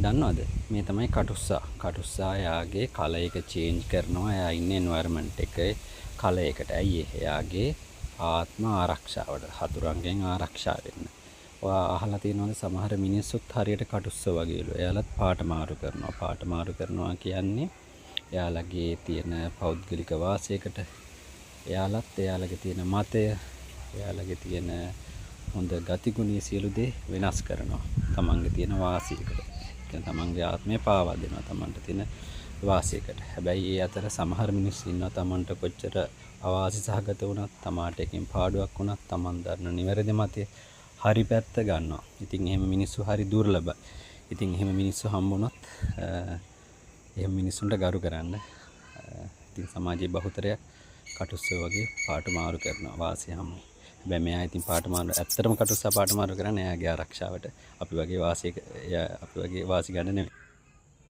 දන්නවද මේ තමයි කටුස්සා එයාගේ කලර් එක චේන්ජ් කරනවා එයා ඉන්නේ එන්වයරන්මන්ට් එකේ කලර් එකට. ඇයි එයාගේ ආත්ම ආරක්ෂාවට හතුරන්ගෙන් ආරක්ෂා වෙන්න. ඔයා අහලා තියෙනවද සමහර මිනිස්සුත් හරියට කටුස්ස වගේලු. එයාලත් පාට මාරු කරනවා. පාට මාරු කරනවා කියන්නේ එයාලගේ තියෙන පෞද්ගලික වාසයකට එයාලත් එයාලගේ තියෙන මතය එයාලගේ තියෙන හොඳ ගතිගුණය සියලු දේ වෙනස් කරනවා. තමන්ගේ තියෙන වාසියකට. තමන්ගේ ආත්මය පාවා දෙනවා තමන්ට තියෙන වාසියකට. හැබැයි ඒ අතර සමහර මිනිස්සු ඉන්නවා තමන්ට කොච්චර අවාසි සහගත වුණත් තමාට එකකින් පාඩුවක් වුණත් තමන් දන්න නිවැරදි මතය හරි පැත්ත ගන්නවා. ඉතින් එහෙම මිනිස්සු හරි දුර්ලභයි. ඉතින් එහෙම මිනිස්සු හම්බුනොත් එහෙම මිනිස්සුන්ට ගරු කරන්න. ඉතින් සමාජයේ බහුතරයක් කටුස්සෝ වගේ පාට මාරු කරනවා වාසිය හැමෝම. හැබැයි මෙයා ඉතින් පාට මාරු ඇත්තටම කටුස්සා පාට මාරු කරන්නේ එයාගේ ආරක්ෂාවට. අපි වගේ වාසි ගන්න නෙවෙයි.